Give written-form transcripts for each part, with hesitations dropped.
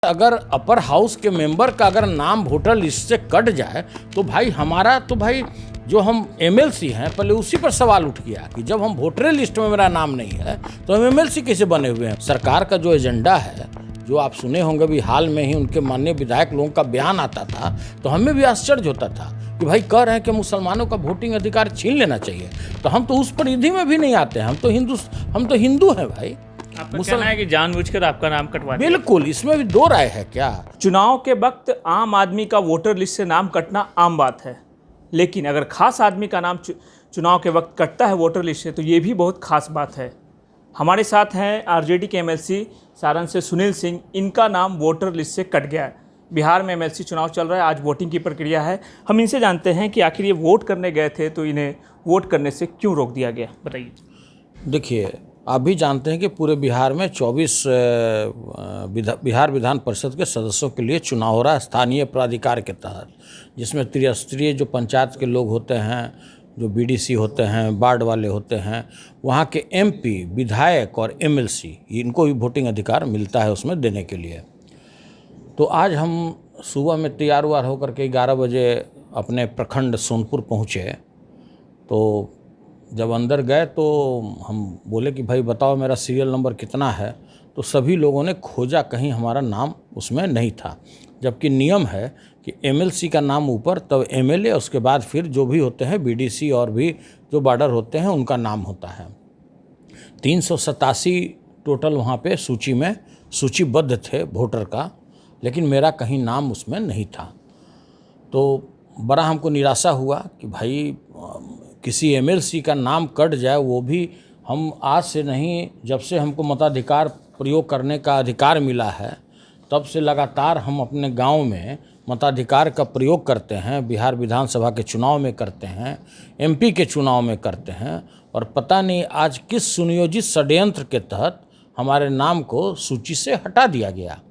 अगर upper house के member का अगर नाम वोटर लिस्ट से कट जाए तो भाई हमारा तो भाई जो हम एमएलसी हैं पहले उसी पर सवाल उठ गया कि जब हम वोटर लिस्ट में मेरा नाम नहीं है तो हम एमएलसी कैसे बने हुए हैं। सरकार का जो एजेंडा है, जो आप सुने होंगे भी, हाल में ही उनके माननीय विधायक लोगों का बयान आता था तो हमें भी आश्चर्य होता था कि भाई कह रहे हैं कि मुसलमानों का वोटिंग अधिकार छीन लेना चाहिए, तो हम तो उस परिधि में भी नहीं आते हैं। हम तो हिंदू हैं भाई। आपका कहना है कि जानबूझकर आपका नाम कटवा दिया? बिल्कुल, इसमें भी दो राय है क्या? चुनाव के वक्त आम आदमी का वोटर लिस्ट से नाम कटना आम बात है, लेकिन अगर खास आदमी का नाम चुनाव के वक्त कटता है वोटर लिस्ट से तो ये भी बहुत खास बात है। हमारे साथ हैं आरजेडी के एमएलसी सारण से सुनील सिंह। इनका नाम वोटर लिस्ट से कट गया है। बिहार में एमएलसी चुनाव चल रहा है, आज वोटिंग की प्रक्रिया है। हम इनसे जानते हैं कि आखिर ये वोट करने गए थे तो इन्हें वोट करने से क्यों रोक दिया गया, बताइए। देखिए, आप भी जानते हैं कि पूरे बिहार में 24 बिहार विधान परिषद के सदस्यों के लिए चुनाव हो रहा है स्थानीय प्राधिकार के तहत, जिसमें त्रिस्तरीय जो पंचायत के लोग होते हैं, जो बीडीसी होते हैं, वार्ड वाले होते हैं, वहाँ के एमपी, विधायक और एमएलसी, इनको भी वोटिंग अधिकार मिलता है उसमें देने के लिए। तो आज हम सुबह में तैयार वार होकर के 11 बजे अपने प्रखंड सोनपुर पहुँचे। तो जब अंदर गए तो हम बोले कि भाई बताओ मेरा सीरियल नंबर कितना है, तो सभी लोगों ने खोजा, कहीं हमारा नाम उसमें नहीं था। जबकि नियम है कि एमएलसी का नाम ऊपर, तब एमएलए, उसके बाद फिर जो भी होते हैं बीडीसी और भी जो बॉर्डर होते हैं उनका नाम होता है। 387 टोटल वहाँ पे सूची में सूचीबद्ध थे वोटर का, लेकिन मेरा कहीं नाम उसमें नहीं था। तो बड़ा हमको निराशा हुआ कि भाई किसी एमएलसी का नाम कट जाए, वो भी हम आज से नहीं, जब से हमको मताधिकार प्रयोग करने का अधिकार मिला है तब से लगातार हम अपने गांव में मताधिकार का प्रयोग करते हैं। बिहार विधानसभा के चुनाव में करते हैं, एमपी के चुनाव में करते हैं, और पता नहीं आज किस सुनियोजित षड्यंत्र के तहत हमारे नाम को सूची से हटा दिया गया।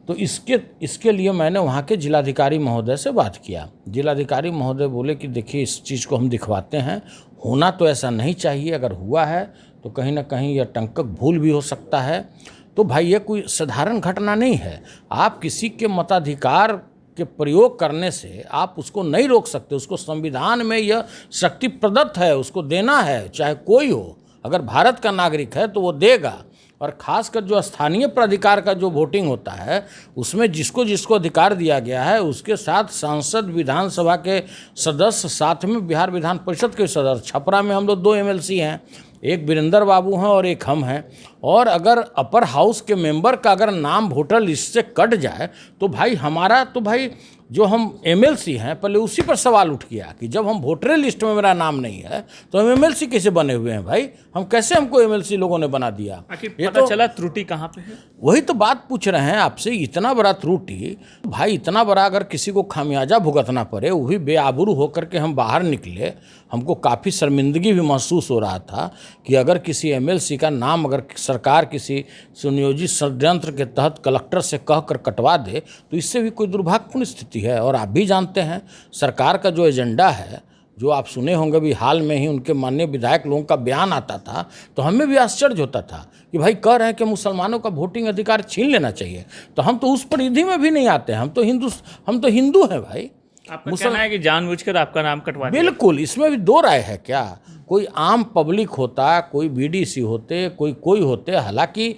तो इसके लिए मैंने वहाँ के जिलाधिकारी महोदय से बात किया। जिलाधिकारी महोदय बोले कि देखिए, इस चीज़ को हम दिखवाते हैं, होना तो ऐसा नहीं चाहिए, अगर हुआ है तो कहीं ना कहीं यह टंकक भूल भी हो सकता है। तो भाई ये कोई साधारण घटना नहीं है। आप किसी के मताधिकार के प्रयोग करने से आप उसको नहीं रोक सकते। उसको संविधान में यह शक्ति प्रदत्त है, उसको देना है, चाहे कोई हो। अगर भारत का नागरिक है तो वो देगा। और ख़ासकर जो स्थानीय प्राधिकार का जो वोटिंग होता है उसमें जिसको जिसको अधिकार दिया गया है, उसके साथ सांसद, विधानसभा के सदस्य, साथ में बिहार विधान परिषद के सदस्य। छपरा में हम लोग 2 एमएलसी हैं, एक वीरेंद्र बाबू हैं और एक हम हैं। और अगर अपर हाउस के मेंबर का अगर नाम वोटर लिस्ट से कट जाए तो भाई हमारा तो भाई जो हम एमएलसी हैं पहले उसी पर सवाल उठ गया कि जब हम वोटर लिस्ट में मेरा नाम नहीं है तो हम एमएलसी कैसे बने हुए हैं भाई। हमको एमएलसी लोगों ने बना दिया। ये पता चला त्रुटि कहाँ पे है? वही तो बात पूछ रहे हैं आपसे। इतना बड़ा त्रुटि भाई, इतना बड़ा अगर किसी को खामियाजा भुगतना पड़े, वो भी बेआबरू होकर के हम बाहर निकले, हमको काफ़ी शर्मिंदगी भी महसूस हो रहा था कि अगर किसी एमएलसी का नाम अगर सरकार किसी सुनियोजित षड्यंत्र के तहत कलेक्टर से कहकर कटवा दे तो इससे भी कोई दुर्भाग्यपूर्ण स्थिति है। और आप भी जानते हैं सरकार का जो एजेंडा है, जो आप सुने होंगे भी, हाल में ही उनके माननीय विधायक लोगों का बयान आता था तो हमें भी आश्चर्य होता था कि भाई कह रहे हैं कि मुसलमानों का वोटिंग अधिकार छीन लेना चाहिए, तो हम तो उस परिधि में भी नहीं आते हैं। हम तो हिंदू हैं भाई। आपका कहना है कि जानबूझकर आपका नाम कटवा दिया? बिल्कुल, इसमें भी दो राय है क्या? कोई आम पब्लिक होता, कोई बीडीसी होते, कोई होते। हालांकि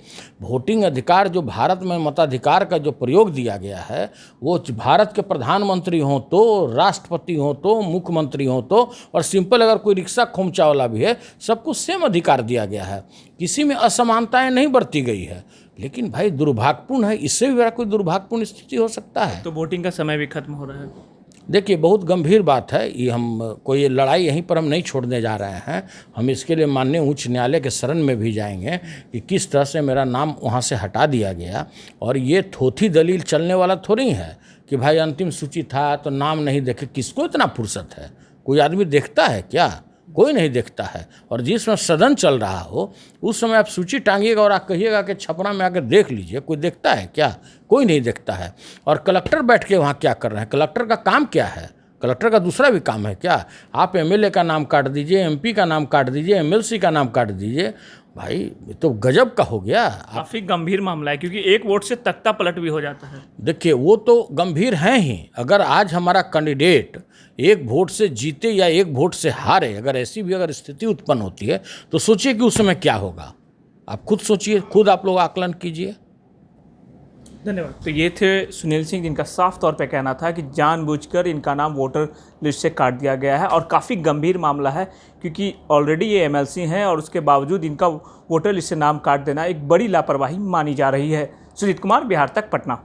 वोटिंग अधिकार जो भारत में मताधिकार का जो प्रयोग दिया गया है, वो भारत के प्रधानमंत्री हों तो, राष्ट्रपति हों तो, मुख्यमंत्री हों तो, और सिंपल अगर कोई रिक्शा खोमचा वाला भी है, सबको सेम अधिकार दिया गया है। किसी में असमानताएं नहीं बरती गई है। लेकिन भाई दुर्भाग्यपूर्ण है, इससे भी बड़ा कोई दुर्भाग्यपूर्ण स्थिति हो सकता है। तो वोटिंग का समय भी खत्म हो रहा है। देखिए, बहुत गंभीर बात है ये। हम कोई लड़ाई यहीं पर हम नहीं छोड़ने जा रहे हैं। हम इसके लिए माननीय उच्च न्यायालय के शरण में भी जाएंगे कि किस तरह से मेरा नाम वहाँ से हटा दिया गया। और ये थोथी दलील चलने वाला थोड़ी है कि भाई अंतिम सूची था तो नाम नहीं देखे। किसको इतना फुर्सत है? कोई आदमी देखता है क्या? कोई नहीं देखता है। और जिस समय सदन चल रहा हो उस समय आप सूची टांगिएगा और आप कहिएगा कि छपरा में आकर देख लीजिए, कोई देखता है क्या? कोई नहीं देखता है। और कलेक्टर बैठ के वहाँ क्या कर रहे हैं? कलेक्टर का काम क्या है? कलेक्टर का दूसरा भी काम है क्या? आप एमएलए का नाम काट दीजिए, एमपी का नाम काट दीजिए, एमएलसी का नाम काट दीजिए, भाई ये तो गजब का हो गया। काफ़ी गंभीर मामला है, क्योंकि एक वोट से तख्ता पलट भी हो जाता है। देखिए वो तो गंभीर हैं ही। अगर आज हमारा कैंडिडेट एक वोट से जीते या एक वोट से हारे, अगर ऐसी भी अगर स्थिति उत्पन्न होती है तो सोचिए कि उस समय क्या होगा। आप खुद सोचिए, खुद आप लोग आकलन कीजिए। धन्यवाद। तो ये थे सुनील सिंह, जिनका साफ तौर पे कहना था कि जानबूझकर इनका नाम वोटर लिस्ट से काट दिया गया है और काफ़ी गंभीर मामला है, क्योंकि ऑलरेडी ये एमएलसी हैं और उसके बावजूद इनका वोटर लिस्ट से नाम काट देना एक बड़ी लापरवाही मानी जा रही है। सुजीत कुमार, बिहार तक, पटना।